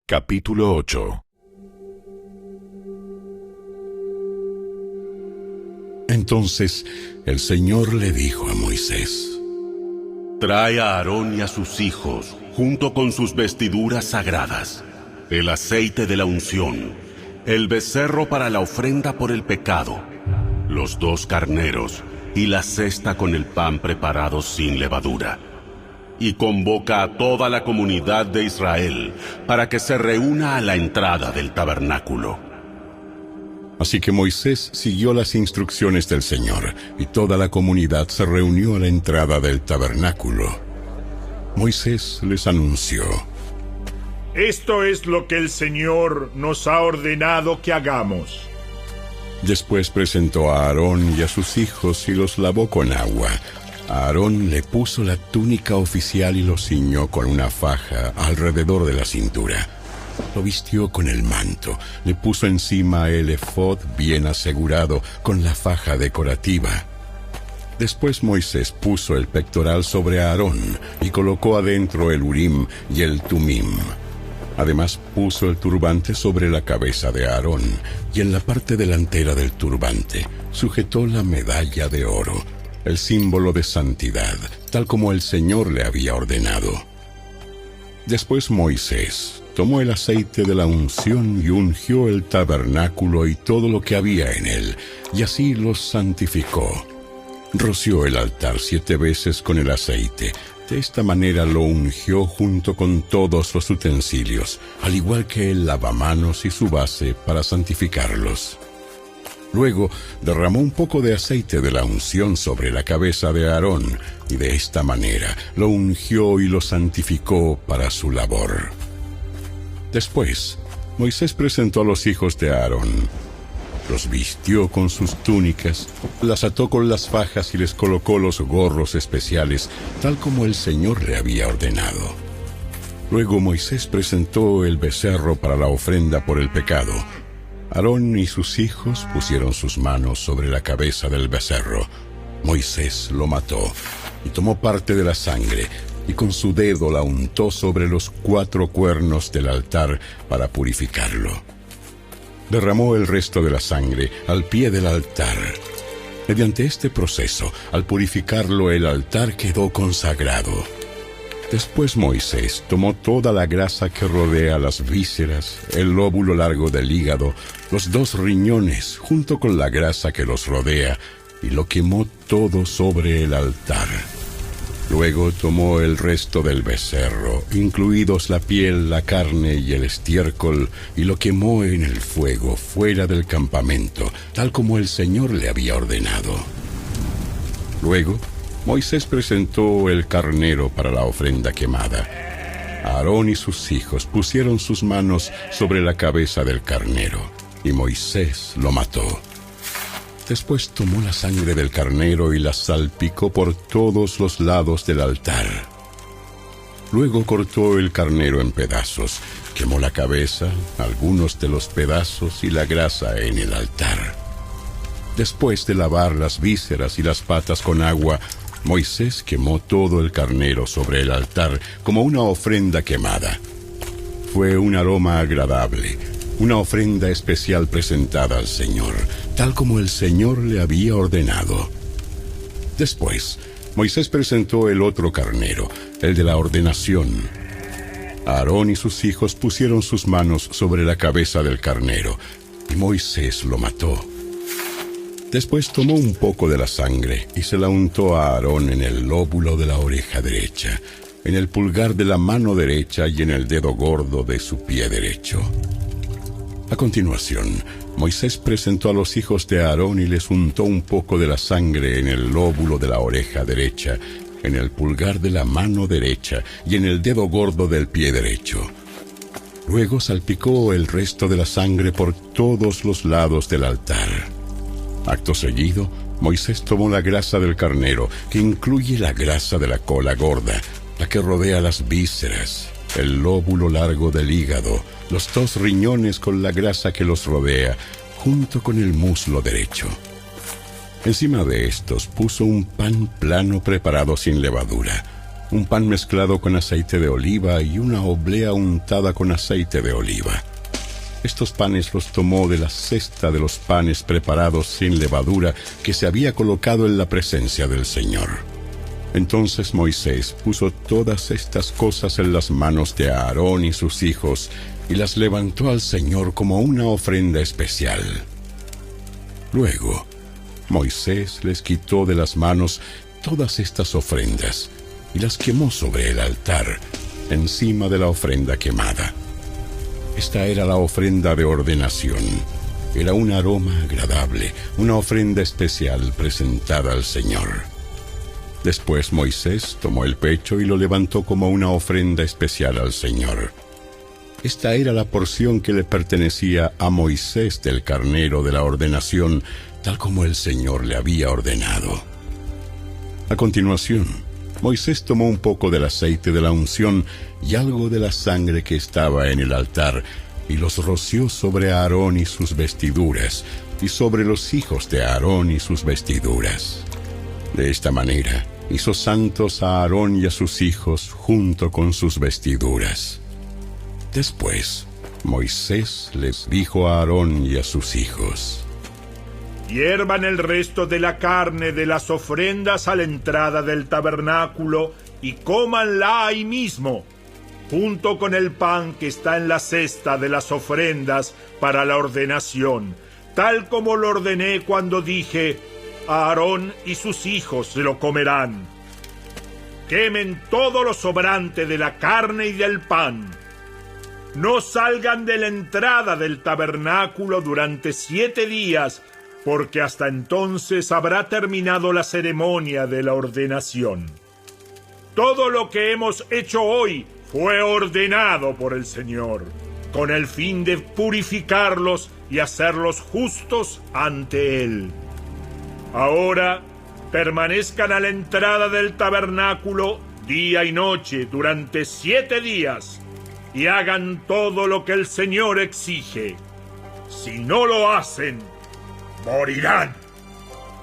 Capítulo 8. Entonces el Señor le dijo a Moisés: Trae a Aarón y a sus hijos, junto con sus vestiduras sagradas, el aceite de la unción, el becerro para la ofrenda por el pecado, los 2 carneros y la cesta con el pan preparado sin levadura. Y convoca a toda la comunidad de Israel para que se reúna a la entrada del tabernáculo. Así que Moisés siguió las instrucciones del Señor, y toda la comunidad se reunió a la entrada del tabernáculo. Moisés les anunció: Esto es lo que el Señor nos ha ordenado que hagamos. Después presentó a Aarón y a sus hijos y los lavó con agua. A Aarón le puso la túnica oficial y lo ciñó con una faja alrededor de la cintura. Lo vistió con el manto, le puso encima el efod bien asegurado con la faja decorativa. Después Moisés puso el pectoral sobre Aarón y colocó adentro el Urim y el Tumim. Además puso el turbante sobre la cabeza de Aarón, y en la parte delantera del turbante sujetó la medalla de oro, el símbolo de santidad, tal como el Señor le había ordenado. Después Moisés tomó el aceite de la unción y ungió el tabernáculo y todo lo que había en él, y así los santificó. Roció el altar 7 veces con el aceite. De esta manera lo ungió junto con todos los utensilios, al igual que el lavamanos y su base para santificarlos. Luego derramó un poco de aceite de la unción sobre la cabeza de Aarón, y de esta manera lo ungió y lo santificó para su labor. Después, Moisés presentó a los hijos de Aarón. Los vistió con sus túnicas, las ató con las fajas y les colocó los gorros especiales, tal como el Señor le había ordenado. Luego Moisés presentó el becerro para la ofrenda por el pecado. Aarón y sus hijos pusieron sus manos sobre la cabeza del becerro. Moisés lo mató y tomó parte de la sangre, y con su dedo la untó sobre los 4 cuernos del altar para purificarlo. Derramó el resto de la sangre al pie del altar. Mediante este proceso, al purificarlo, el altar quedó consagrado. Después Moisés tomó toda la grasa que rodea las vísceras, el lóbulo largo del hígado, los 2 riñones, junto con la grasa que los rodea, y lo quemó todo sobre el altar. Luego tomó el resto del becerro, incluidos la piel, la carne y el estiércol, y lo quemó en el fuego fuera del campamento, tal como el Señor le había ordenado. Luego, Moisés presentó el carnero para la ofrenda quemada. Aarón y sus hijos pusieron sus manos sobre la cabeza del carnero, y Moisés lo mató. Después tomó la sangre del carnero y la salpicó por todos los lados del altar. Luego cortó el carnero en pedazos, quemó la cabeza, algunos de los pedazos y la grasa en el altar. Después de lavar las vísceras y las patas con agua, Moisés quemó todo el carnero sobre el altar como una ofrenda quemada. Fue un aroma agradable, una ofrenda especial presentada al Señor, tal como el Señor le había ordenado. Después, Moisés presentó el otro carnero, el de la ordenación. Aarón y sus hijos pusieron sus manos sobre la cabeza del carnero, y Moisés lo mató. Después tomó un poco de la sangre y se la untó a Aarón en el lóbulo de la oreja derecha, en el pulgar de la mano derecha y en el dedo gordo de su pie derecho. A continuación, Moisés presentó a los hijos de Aarón y les untó un poco de la sangre en el lóbulo de la oreja derecha, en el pulgar de la mano derecha y en el dedo gordo del pie derecho. Luego salpicó el resto de la sangre por todos los lados del altar. Acto seguido, Moisés tomó la grasa del carnero, que incluye la grasa de la cola gorda, la que rodea las vísceras, el lóbulo largo del hígado, los 2 riñones con la grasa que los rodea, junto con el muslo derecho. Encima de estos puso un pan plano preparado sin levadura. un pan mezclado con aceite de oliva y una oblea untada con aceite de oliva. Estos panes los tomó de la cesta de los panes preparados sin levadura que se había colocado en la presencia del Señor. Entonces Moisés puso todas estas cosas en las manos de Aarón y sus hijos y las levantó al Señor como una ofrenda especial. Luego, Moisés les quitó de las manos todas estas ofrendas y las quemó sobre el altar, encima de la ofrenda quemada. Esta era la ofrenda de ordenación. Era un aroma agradable, una ofrenda especial presentada al Señor. Después Moisés tomó el pecho y lo levantó como una ofrenda especial al Señor. Esta era la porción que le pertenecía a Moisés del carnero de la ordenación, tal como el Señor le había ordenado. A continuación, Moisés tomó un poco del aceite de la unción y algo de la sangre que estaba en el altar, y los roció sobre Aarón y sus vestiduras, y sobre los hijos de Aarón y sus vestiduras. De esta manera hizo santos a Aarón y a sus hijos junto con sus vestiduras. Después, Moisés les dijo a Aarón y a sus hijos: hiervan el resto de la carne de las ofrendas a la entrada del tabernáculo y cómanla ahí mismo, junto con el pan que está en la cesta de las ofrendas para la ordenación, tal como lo ordené cuando dije: Aarón y sus hijos se lo comerán. Quemen todo lo sobrante de la carne y del pan. No salgan de la entrada del tabernáculo durante 7 días, porque hasta entonces habrá terminado la ceremonia de la ordenación. Todo lo que hemos hecho hoy fue ordenado por el Señor, con el fin de purificarlos y hacerlos justos ante Él. Ahora, permanezcan a la entrada del tabernáculo día y noche durante 7 días y hagan todo lo que el Señor exige. Si no lo hacen, morirán,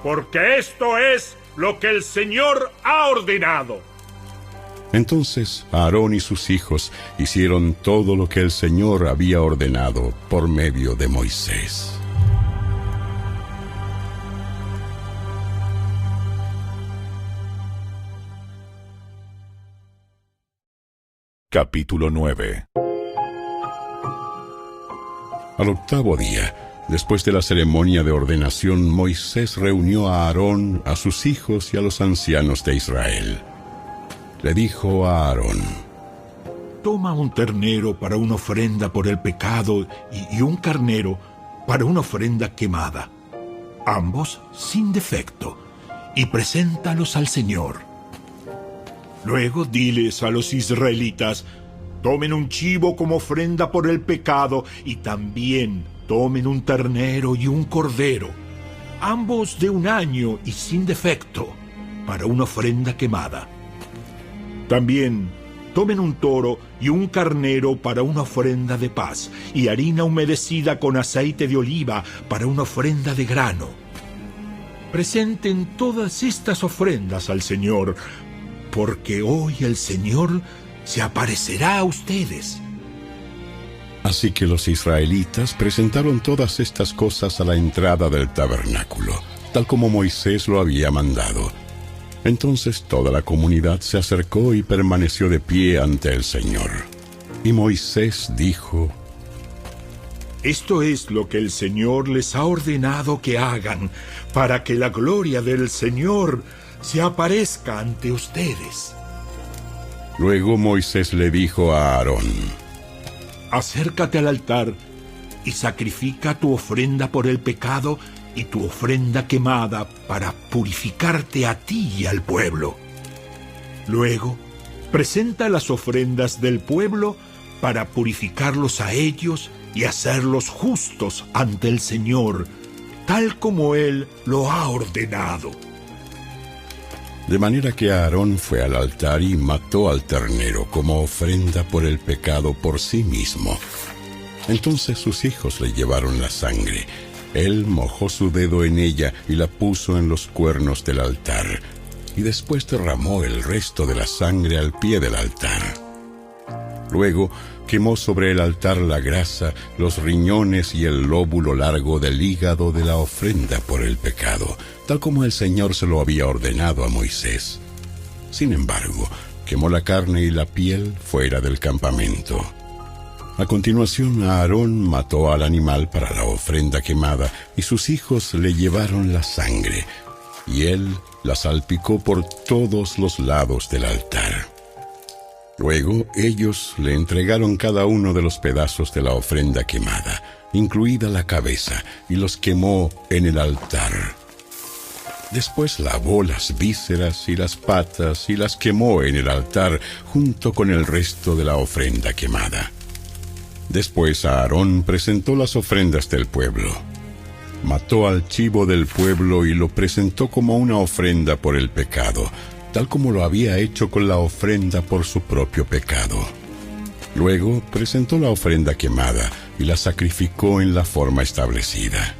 porque esto es lo que el Señor ha ordenado. Entonces Aarón y sus hijos hicieron todo lo que el Señor había ordenado por medio de Moisés. Capítulo 9. Al 8º día, después de la ceremonia de ordenación, Moisés reunió a Aarón, a sus hijos y a los ancianos de Israel. Le dijo a Aarón: toma un ternero para una ofrenda por el pecado y un carnero para una ofrenda quemada, ambos sin defecto, y preséntalos al Señor. Luego diles a los israelitas: tomen un chivo como ofrenda por el pecado y también tomen un ternero y un cordero, ambos de 1 año y sin defecto, para una ofrenda quemada. También tomen un toro y un carnero para una ofrenda de paz, y harina humedecida con aceite de oliva para una ofrenda de grano. Presenten todas estas ofrendas al Señor, porque hoy el Señor se aparecerá a ustedes. Así que los israelitas presentaron todas estas cosas a la entrada del tabernáculo, tal como Moisés lo había mandado. Entonces toda la comunidad se acercó y permaneció de pie ante el Señor. Y Moisés dijo: esto es lo que el Señor les ha ordenado que hagan, para que la gloria del Señor se aparezca ante ustedes. Luego Moisés le dijo a Aarón: acércate al altar y sacrifica tu ofrenda por el pecado y tu ofrenda quemada para purificarte a ti y al pueblo. Luego, presenta las ofrendas del pueblo para purificarlos a ellos y hacerlos justos ante el Señor, tal como Él lo ha ordenado. De manera que Aarón fue al altar y mató al ternero como ofrenda por el pecado por sí mismo. Entonces sus hijos le llevaron la sangre. Él mojó su dedo en ella y la puso en los cuernos del altar. y después derramó el resto de la sangre al pie del altar. Luego quemó sobre el altar la grasa, los riñones y el lóbulo largo del hígado de la ofrenda por el pecado, tal como el Señor se lo había ordenado a Moisés. Sin embargo, quemó la carne y la piel fuera del campamento. A continuación, Aarón mató al animal para la ofrenda quemada, y sus hijos le llevaron la sangre, y él la salpicó por todos los lados del altar. Luego ellos le entregaron cada uno de los pedazos de la ofrenda quemada, incluida la cabeza, y los quemó en el altar. Después lavó las vísceras y las patas y las quemó en el altar junto con el resto de la ofrenda quemada. Después Aarón presentó las ofrendas del pueblo. Mató al chivo del pueblo y lo presentó como una ofrenda por el pecado, tal como lo había hecho con la ofrenda por su propio pecado. Luego presentó la ofrenda quemada y la sacrificó en la forma establecida.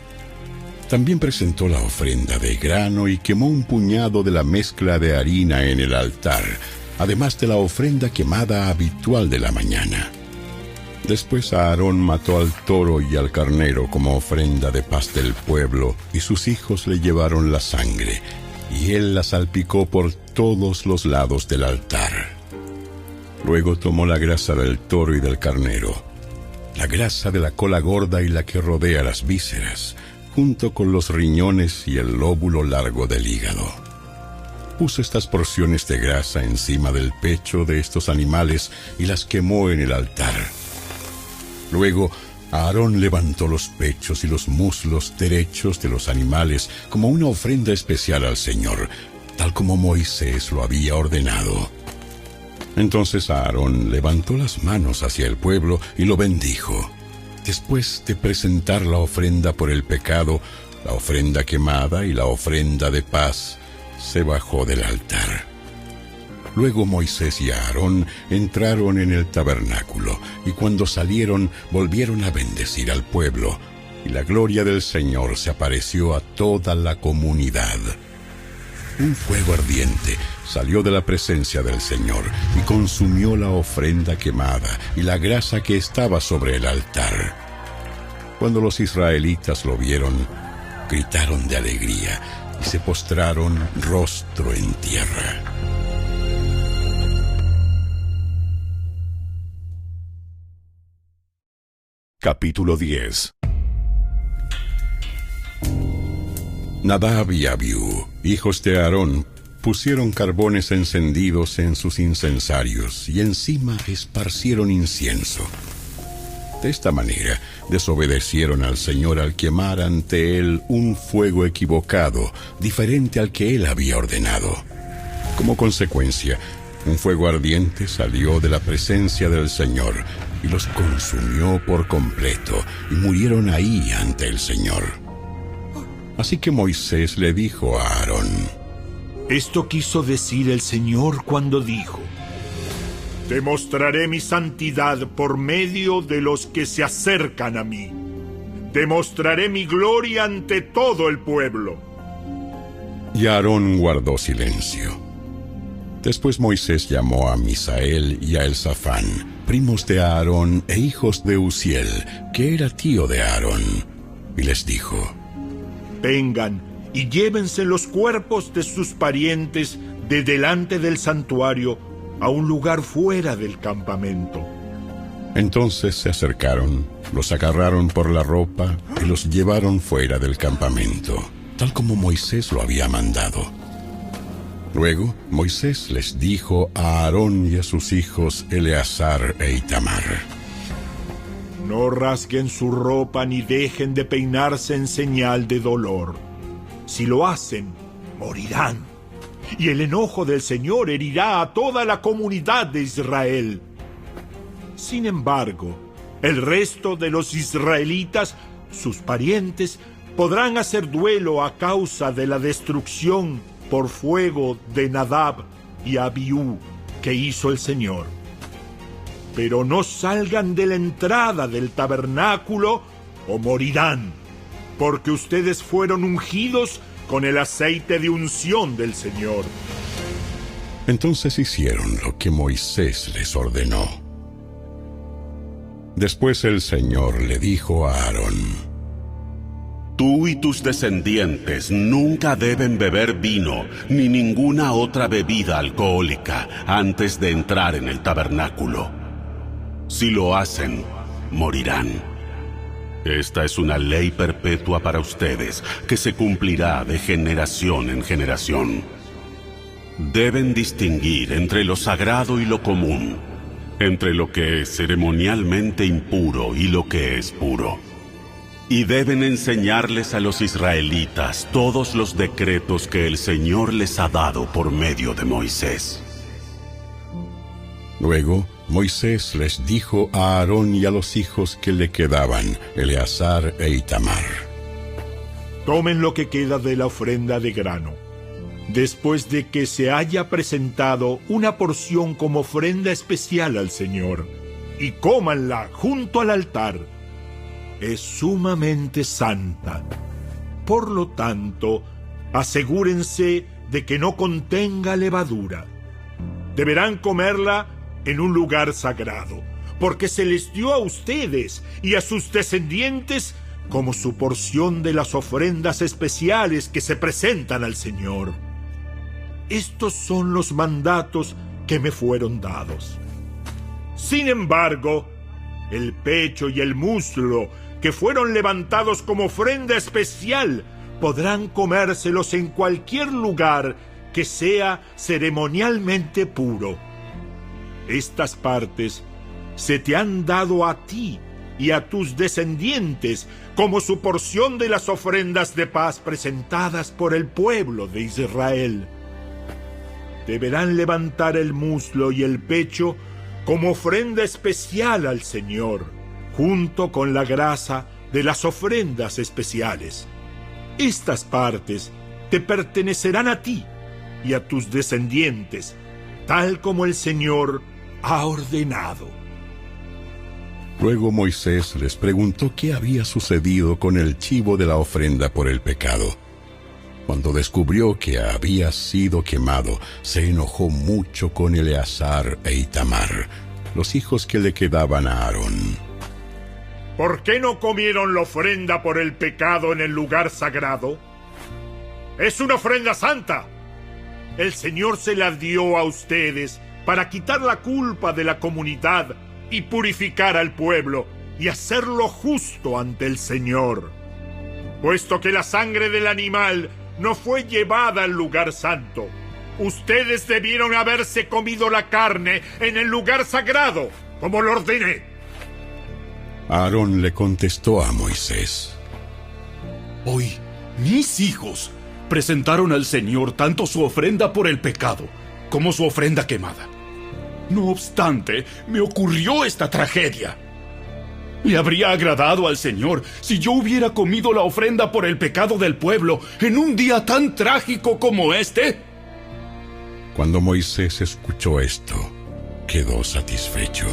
También presentó la ofrenda de grano y quemó un puñado de la mezcla de harina en el altar, además de la ofrenda quemada habitual de la mañana. Después Aarón mató al toro y al carnero como ofrenda de paz del pueblo, y sus hijos le llevaron la sangre, y él la salpicó por todos los lados del altar. Luego tomó la grasa del toro y del carnero, la grasa de la cola gorda y la que rodea las vísceras, junto con los riñones y el lóbulo largo del hígado. Puso estas porciones de grasa encima del pecho de estos animales y las quemó en el altar. Luego Aarón levantó los pechos y los muslos derechos de los animales como una ofrenda especial al Señor, tal como Moisés lo había ordenado. Entonces Aarón levantó las manos hacia el pueblo y lo bendijo. Después de presentar la ofrenda por el pecado, la ofrenda quemada y la ofrenda de paz, se bajó del altar. Luego Moisés y Aarón entraron en el tabernáculo, y cuando salieron volvieron a bendecir al pueblo, y la gloria del Señor se apareció a toda la comunidad. Un fuego ardiente salió de la presencia del Señor y consumió la ofrenda quemada y la grasa que estaba sobre el altar. Cuando los israelitas lo vieron, gritaron de alegría y se postraron rostro en tierra. Capítulo 10. Nadab y Abiú, hijos de Aarón, pusieron carbones encendidos en sus incensarios y encima esparcieron incienso. De esta manera desobedecieron al Señor al quemar ante él un fuego equivocado, diferente al que él había ordenado. Como consecuencia, un fuego ardiente salió de la presencia del Señor y los consumió por completo, y murieron ahí ante el Señor. Así que Moisés le dijo a Aarón: Esto quiso decir el Señor cuando dijo: Demostraré mi santidad por medio de los que se acercan a mí. Demostraré mi gloria ante todo el pueblo. Y Aarón guardó silencio. Después Moisés llamó a Misael y a Elzafán, primos de Aarón e hijos de Uziel, que era tío de Aarón, y les dijo: Vengan y llévense los cuerpos de sus parientes de delante del santuario a un lugar fuera del campamento. Entonces se acercaron, los agarraron por la ropa y los llevaron fuera del campamento, tal como Moisés lo había mandado. Luego Moisés les dijo a Aarón y a sus hijos Eleazar e Itamar: No rasguen su ropa ni dejen de peinarse en señal de dolor. Si lo hacen, morirán. Y el enojo del Señor herirá a toda la comunidad de Israel. Sin embargo, el resto de los israelitas, sus parientes, podrán hacer duelo a causa de la destrucción por fuego de Nadab y Abiú que hizo el Señor. Pero no salgan de la entrada del tabernáculo o morirán, porque ustedes fueron ungidos con el aceite de unción del Señor. Entonces hicieron lo que Moisés les ordenó. Después el Señor le dijo a Aarón: Tú y tus descendientes nunca deben beber vino ni ninguna otra bebida alcohólica antes de entrar en el tabernáculo. Si lo hacen, morirán. Esta es una ley perpetua para ustedes, que se cumplirá de generación en generación. Deben distinguir entre lo sagrado y lo común, entre lo que es ceremonialmente impuro y lo que es puro. Y deben enseñarles a los israelitas todos los decretos que el Señor les ha dado por medio de Moisés. Luego Moisés les dijo a Aarón y a los hijos que le quedaban, Eleazar e Itamar: Tomen lo que queda de la ofrenda de grano, después de que se haya presentado una porción como ofrenda especial al Señor, y cómanla junto al altar. Es sumamente santa. Por lo tanto, asegúrense de que no contenga levadura. Deberán comerla en un lugar sagrado, porque se les dio a ustedes y a sus descendientes como su porción de las ofrendas especiales que se presentan al Señor. Estos son los mandatos que me fueron dados. Sin embargo, el pecho y el muslo que fueron levantados como ofrenda especial podrán comérselos en cualquier lugar que sea ceremonialmente puro. Estas partes se te han dado a ti y a tus descendientes como su porción de las ofrendas de paz presentadas por el pueblo de Israel. Deberán levantar el muslo y el pecho como ofrenda especial al Señor, junto con la grasa de las ofrendas especiales. Estas partes te pertenecerán a ti y a tus descendientes, tal como el Señor ha ordenado. Luego Moisés les preguntó qué había sucedido con el chivo de la ofrenda por el pecado. Cuando descubrió que había sido quemado, se enojó mucho con Eleazar e Itamar, los hijos que le quedaban a Aarón. ¿Por qué no comieron la ofrenda por el pecado en el lugar sagrado? ¡Es una ofrenda santa! El Señor se la dio a ustedes para quitar la culpa de la comunidad y purificar al pueblo y hacerlo justo ante el Señor. Puesto que la sangre del animal no fue llevada al lugar santo, ustedes debieron haberse comido la carne en el lugar sagrado, como lo ordené. Aarón le contestó a Moisés: Hoy, mis hijos presentaron al Señor tanto su ofrenda por el pecado como su ofrenda quemada. No obstante, me ocurrió esta tragedia. ¿Le habría agradado al Señor si yo hubiera comido la ofrenda por el pecado del pueblo en un día tan trágico como este? Cuando Moisés escuchó esto, quedó satisfecho.